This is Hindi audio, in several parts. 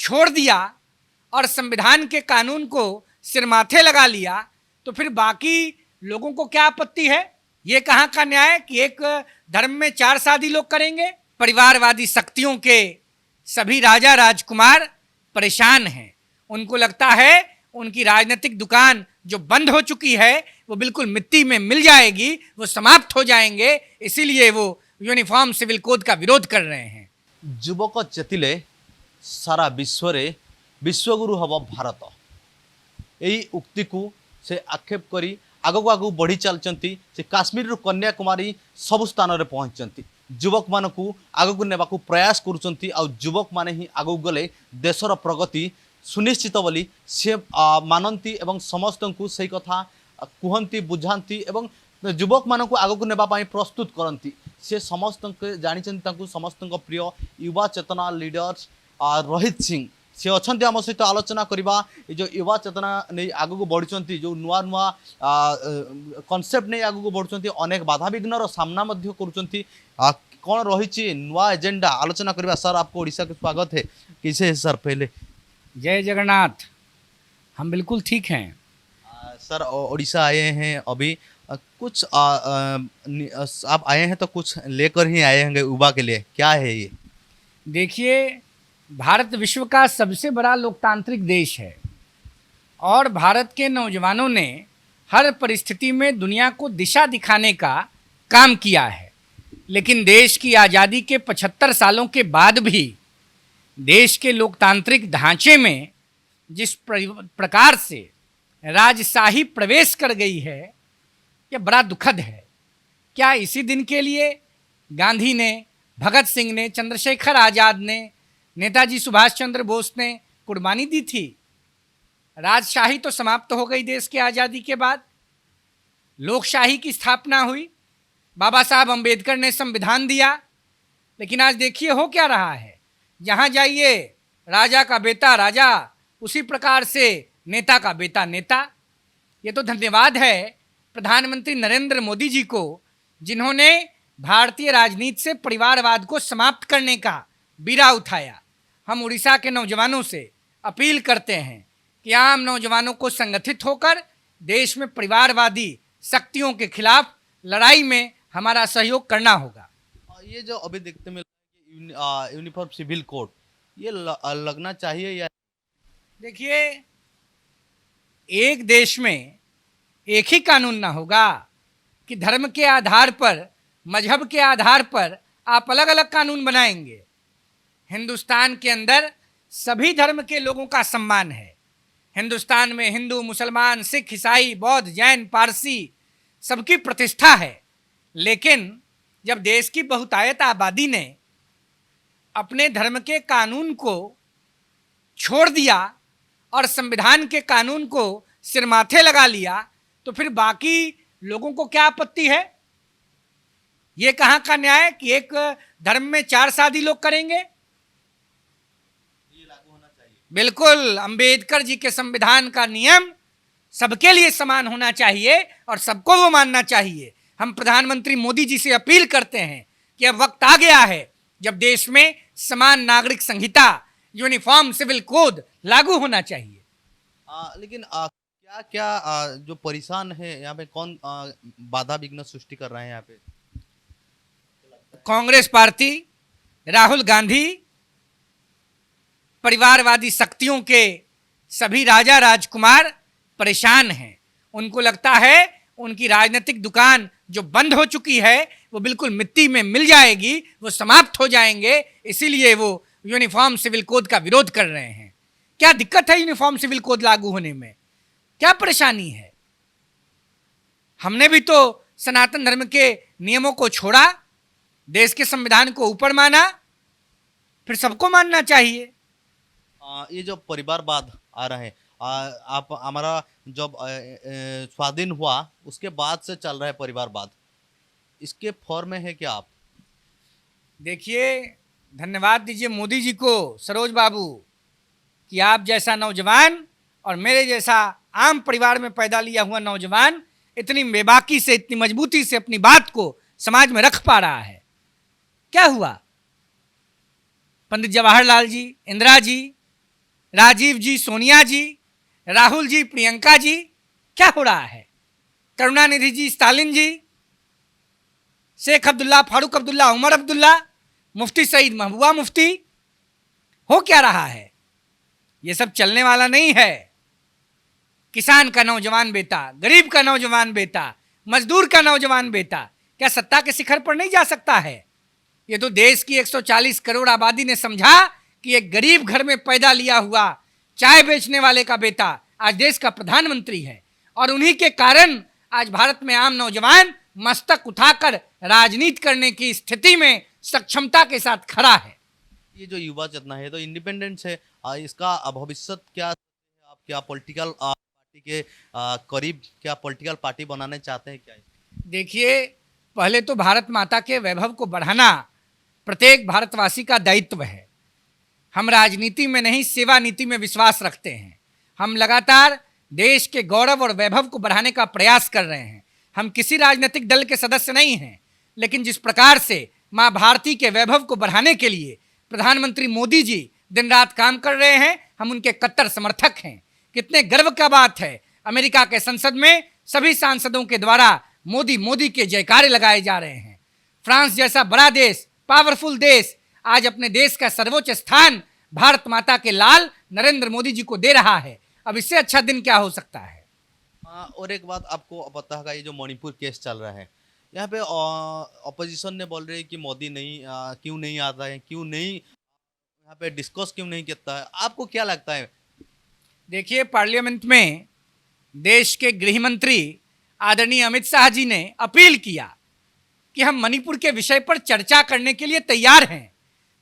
छोड़ दिया और संविधान के कानून को सिर माथे लगा लिया, तो फिर बाकी लोगों को क्या आपत्ति है? ये कहाँ का न्याय कि एक धर्म में 4 शादी लोग करेंगे? परिवारवादी शक्तियों के सभी राजा राजकुमार परेशान हैं। उनको लगता है उनकी राजनीतिक दुकान जो बंद हो चुकी है वो बिल्कुल मिट्टी में मिल जाएगी, वो समाप्त हो जाएंगे, इसीलिए वो यूनिफॉर्म सिविल कोड का विरोध कर रहे हैं। युवक चेतिले सारा विश्व रे विश्वगुरु हब भारत, यही उक्ति को से आक्षेप करी आगक आगक बढ़ी चलती से काश्मीर रु कन्याकुमारी सब स्थान में पहुँचती। युवक मानक आगक नेबा प्रयास करुँच युवक माने ही आगक गले देशर प्रगति सुनिश्चित बोली से मानती एवं समस्त को सही कथा कहती बुझाती एवं युवक मानक आगक नेबाई प्रस्तुत करती। से समस्त जानी समस्त प्रिय युवा चेतना लीडर्स रोहित सिंह से अच्छा आम सहित आलोचना करवा। जो युवा चेतना नहीं आगक बढ़ुंट, जो नुआ नुआ कनसेप्ट नहीं आगक बढ़ुंट, अनेक बाधा विघ्नर सामना कर कौन रही नुआ एजेंडा आलोचना करवा। सर आपको ओडिशा के स्वागत है, कैसे है सर? पहले जय जगन्नाथ, हम बिल्कुल ठीक हैं। सर ओडिशा आए हैं अभी, कुछ आप आए हैं तो कुछ लेकर ही आए होंगे युवा के लिए, क्या है ये? देखिए, भारत विश्व का सबसे बड़ा लोकतांत्रिक देश है और भारत के नौजवानों ने हर परिस्थिति में दुनिया को दिशा दिखाने का काम किया है। लेकिन देश की आज़ादी के 75 सालों के बाद भी देश के लोकतांत्रिक ढांचे में जिस प्रकार से राजशाही प्रवेश कर गई है, यह बड़ा दुखद है। क्या इसी दिन के लिए गांधी ने, भगत सिंह ने, चंद्रशेखर आज़ाद ने, नेताजी सुभाष चंद्र बोस ने कुर्बानी दी थी? राजशाही तो समाप्त हो गई देश की आज़ादी के बाद, लोकशाही की स्थापना हुई, बाबा साहब अम्बेडकर ने संविधान दिया। लेकिन आज देखिए हो क्या रहा है, जहाँ जाइए राजा का बेटा राजा, उसी प्रकार से नेता का बेटा नेता। ये तो धन्यवाद है प्रधानमंत्री नरेंद्र मोदी जी को, जिन्होंने भारतीय राजनीति से परिवारवाद को समाप्त करने का बीड़ा उठाया। हम उड़ीसा के नौजवानों से अपील करते हैं कि आम नौजवानों को संगठित होकर देश में परिवारवादी शक्तियों के खिलाफ लड़ाई में हमारा सहयोग करना होगा। ये जो अभी देखते में यूनिफॉर्म सिविल कोड ये लगना चाहिए या? देखिए, एक देश में एक ही कानून ना होगा कि धर्म के आधार पर, मजहब के आधार पर आप अलग अलग कानून बनाएंगे। हिंदुस्तान के अंदर सभी धर्म के लोगों का सम्मान है। हिंदुस्तान में हिंदू, मुसलमान, सिख, ईसाई, बौद्ध, जैन, पारसी सबकी प्रतिष्ठा है। लेकिन जब देश की बहुतायत आबादी ने अपने धर्म के कानून को छोड़ दिया और संविधान के कानून को सिर माथे लगा लिया, तो फिर बाकी लोगों को क्या आपत्ति है? ये कहाँ का न्याय कि एक धर्म में 4 शादी लोग करेंगे? ये लागू होना चाहिए। बिल्कुल, अंबेडकर जी के संविधान का नियम सबके लिए समान होना चाहिए और सबको वो मानना चाहिए। हम प्रधानमंत्री मोदी जी से अपील करते हैं कि अब वक्त आ गया है जब देश में समान नागरिक संहिता, यूनिफॉर्म सिविल कोड लागू होना चाहिए। लेकिन क्या क्या जो परेशान है यहाँ पे, कौन बाधा विघ्न सृष्टि कर रहे हैं यहाँ पे? कांग्रेस पार्टी, राहुल गांधी, परिवारवादी शक्तियों के सभी राजा राजकुमार परेशान हैं। उनको लगता है उनकी राजनीतिक दुकान जो बंद हो चुकी है वो बिल्कुल मिट्टी में मिल जाएगी, वो समाप्त हो जाएंगे, इसीलिए वो यूनिफॉर्म सिविल कोड का विरोध कर रहे हैं। क्या दिक्कत है यूनिफॉर्म सिविल कोड लागू होने में? क्या परेशानी है? हमने भी तो सनातन धर्म के नियमों को छोड़ा, देश के संविधान को ऊपर माना, फिर सबको मानना चाहिए। ये जो परिवारवाद आ रहा है, आप हमारा जब स्वाधीन हुआ उसके बाद से चल रहा है परिवारवाद, इसके फॉर्म में है क्या आप? देखिए, धन्यवाद दीजिए मोदी जी को, सरोज बाबू, कि आप जैसा नौजवान और मेरे जैसा आम परिवार में पैदा लिया हुआ नौजवान इतनी बेबाकी से, इतनी मजबूती से अपनी बात को समाज में रख पा रहा है। क्या हुआ? पंडित जवाहरलाल जी, इंदिरा जी, राजीव जी सोनिया जी, राहुल जी प्रियंका जी, क्या हो रहा है? करुणानिधि जी स्टालिन जी, शेख अब्दुल्ला, फारूक अब्दुल्ला, उमर अब्दुल्ला, मुफ्ती सईद महबूबा मुफ्ती, हो क्या रहा है? ये सब चलने वाला नहीं है। किसान का नौजवान बेटा, गरीब का नौजवान बेटा, मजदूर का नौजवान बेटा क्या सत्ता के शिखर पर नहीं जा सकता है? ये तो देश की 140 करोड़ आबादी ने समझा कि एक गरीब घर में पैदा लिया हुआ चाय बेचने वाले का बेटा आज देश का प्रधानमंत्री है, और उन्हीं के कारण आज भारत में आम नौजवान मस्तक उठाकर राजनीति करने की स्थिति में सक्षमता के साथ खड़ा है। ये जो युवा चेतना है तो इंडिपेंडेंस है, इसका भविष्य क्या है? आप क्या पॉलिटिकल पार्टी के करीब क्या पॉलिटिकल पार्टी बनाने चाहते हैं क्या? देखिए, पहले तो भारत माता के वैभव को बढ़ाना प्रत्येक भारतवासी का दायित्व है। हम राजनीति में नहीं, सेवा नीति में विश्वास रखते हैं। हम लगातार देश के गौरव और वैभव को बढ़ाने का प्रयास कर रहे हैं। हम किसी राजनीतिक दल के सदस्य नहीं हैं, लेकिन जिस प्रकार से माँ भारती के वैभव को बढ़ाने के लिए प्रधानमंत्री मोदी जी दिन रात काम कर रहे हैं, हम उनके कट्टर समर्थक हैं। कितने गर्व का बात है, अमेरिका के संसद में सभी सांसदों के द्वारा मोदी मोदी के जयकारे लगाए जा रहे हैं। फ्रांस जैसा बड़ा देश, पावरफुल देश, आज अपने देश का सर्वोच्च स्थान भारत माता के लाल नरेंद्र मोदी जी को दे रहा है। अब इससे अच्छा दिन क्या हो सकता है? और एक बात आपको पता होगा, ये जो मणिपुर केस चल रहा है, यहाँ पे अपोजिशन ने बोल रहे हैं कि मोदी नहीं क्यों नहीं आता है, क्यों नहीं यहाँ पे डिस्कस क्यों नहीं करता है? आपको क्या लगता है? देखिए, पार्लियामेंट में देश के गृह मंत्री आदरणीय अमित शाह जी ने अपील किया कि हम मणिपुर के विषय पर चर्चा करने के लिए तैयार हैं।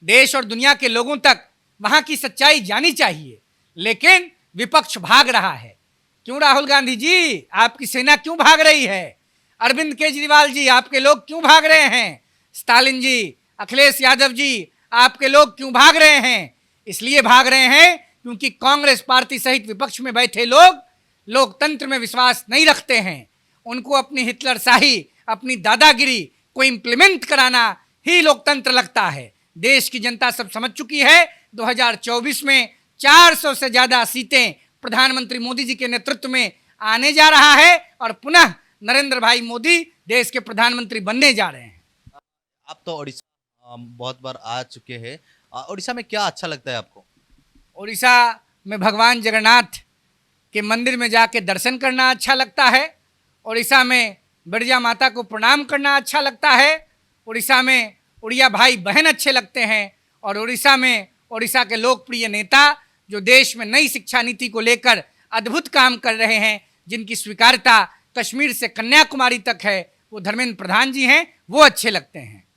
देश और दुनिया के लोगों तक वहां की सच्चाई जानी चाहिए, लेकिन विपक्ष भाग रहा है। क्यों राहुल गांधी जी, आपकी सेना क्यों भाग रही है? अरविंद केजरीवाल जी, आपके लोग क्यों भाग रहे हैं? स्टालिन जी, अखिलेश यादव जी, आपके लोग क्यों भाग रहे हैं? इसलिए भाग रहे हैं क्योंकि कांग्रेस पार्टी सहित विपक्ष में बैठे लोग लोकतंत्र में विश्वास नहीं रखते हैं। उनको अपनी हिटलरशाही, अपनी दादागिरी को इम्प्लीमेंट कराना ही लोकतंत्र लगता है। देश की जनता सब समझ चुकी है। 2024 में 400 से ज्यादा सीटें प्रधानमंत्री मोदी जी के नेतृत्व में आने जा रहा है, और पुनः नरेंद्र भाई मोदी देश के प्रधानमंत्री बनने जा रहे हैं। आप तो उड़ीसा बहुत बार आ चुके हैं, उड़ीसा में क्या अच्छा लगता है आपको? उड़ीसा में भगवान जगन्नाथ के मंदिर में जाके दर्शन करना अच्छा लगता है। उड़ीसा में बिरजा माता को प्रणाम करना अच्छा लगता है। उड़ीसा में उड़िया भाई बहन अच्छे लगते हैं। और उड़ीसा में उड़ीसा के लोकप्रिय नेता जो देश में नई शिक्षा नीति को लेकर अद्भुत काम कर रहे हैं, जिनकी स्वीकार्यता कश्मीर से कन्याकुमारी तक है, वो धर्मेंद्र प्रधान जी हैं, वो अच्छे लगते हैं।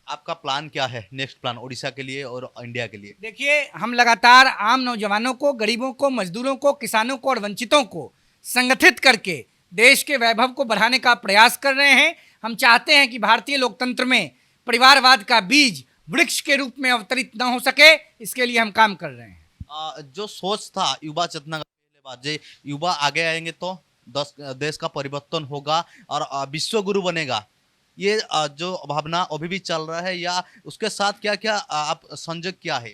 आपका प्लान क्या है, नेक्स्ट प्लान उड़ीसा के लिए और इंडिया के लिए? देखिए, हम लगातार आम नौजवानों को, गरीबों को, मजदूरों को, किसानों को और वंचितों को संगठित करके देश के वैभव को बढ़ाने का प्रयास कर रहे हैं। हम चाहते हैं कि भारतीय लोकतंत्र में परिवारवाद का बीज वृक्ष के रूप में अवतरित न हो सके, इसके लिए हम काम कर रहे हैं। जो सोच था युवा चेतना का, पहले बात जे युवा आगे आएंगे तो देश का परिवर्तन होगा और विश्व गुरु बनेगा, ये जो भावना अभी भी चल रहा है, या उसके साथ क्या क्या आप संजोग क्या है?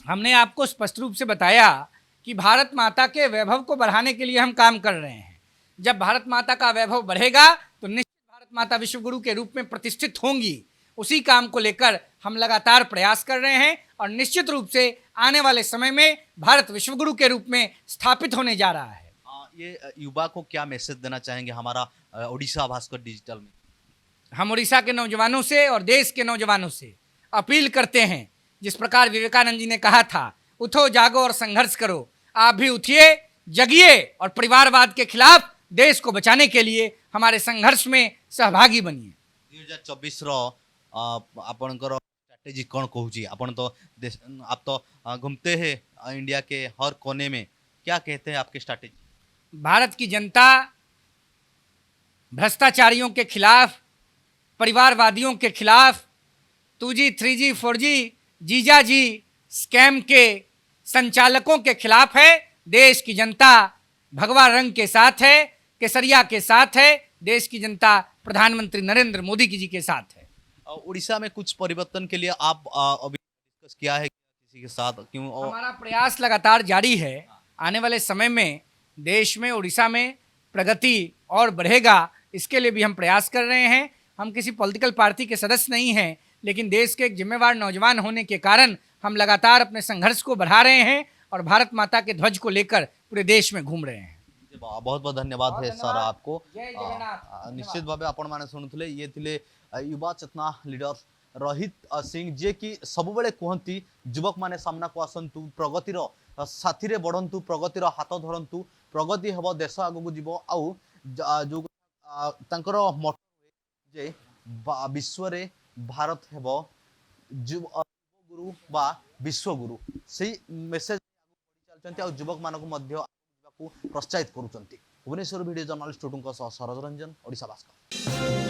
हमने आपको स्पष्ट रूप से बताया कि भारत माता के वैभव को बढ़ाने के लिए हम काम कर रहे हैं। जब भारत माता का वैभव बढ़ेगा तो निश्चित भारत माता विश्व गुरु के रूप में प्रतिष्ठित होंगी। उसी काम को लेकर हम लगातार प्रयास कर रहे हैं, और निश्चित रूप से आने वाले समय में भारत विश्व गुरु के रूप में स्थापित होने जा रहा है। ये युवा को क्या मैसेज देना चाहेंगे हमारा उड़ीसा भास्कर डिजिटल में? हम उड़ीसा के नौजवानों से और देश के नौजवानों से अपील करते हैं, जिस प्रकार विवेकानंद जी ने कहा था, उठो जागो और संघर्ष करो, आप भी उठिए, जगिए और परिवारवाद के खिलाफ देश को बचाने के लिए हमारे संघर्ष में सहभागी बनिए। 2024 आपणकर स्ट्रैटेजी कौन कहूँ? आपण तो आप तो घूमते हैं इंडिया के हर कोने में, क्या कहते हैं आपकी स्ट्रैटेजी? भारत की जनता भ्रष्टाचारियों के खिलाफ, परिवारवादियों के खिलाफ, 2G, 3G, 4G, जीजा जी स्कैम के संचालकों के खिलाफ है। देश की जनता भगवा रंग के साथ है, केसरिया के साथ है। देश की जनता प्रधानमंत्री नरेंद्र मोदी जी के साथ है। उड़ीसा में कुछ परिवर्तन के लिए आप अभी डिस्कस किया है इसी के साथ क्यों हमारा प्रयास लगातार जारी है। आने वाले समय में देश में, उड़ीसा में प्रगति और बढ़ेगा, इसके लिए भी हम प्रयास कर रहे हैं। हम किसी पॉलिटिकल पार्टी के सदस्य नहीं हैं, लेकिन देश के एक जिम्मेवार नौजवान होने के कारण हम लगातार अपने संघर्ष को बढ़ा रहे हैं और भारत माता के ध्वज को लेकर पूरे देश में घूम रहे हैं। बहुत बहुत धन्यवाद है सर आपको। जय जगन्नाथ। निश्चित भाव आपण मैंने शुणुले ये थिले युवा चेतना लीडर रोहित सिंह जे कि सब बेले कहती युवक माने सामना को आसतु, प्रगतिर साथी रे बढ़ंतु, प्रगतिर हाथ धरंतु, प्रगति हेब, देश आगू जीव। आउ जो तांकर मोटो जे विश्व रे भारत हेब गुरु बा विश्वगुरु, से मेसेज चलते युवक मानक मध्य प्रोत्साहित करुँच। भुवनेश्वर वीडियो जर्नालीस्ट टुटुंक सह सरज रंजन, ओडिशा भास्कर।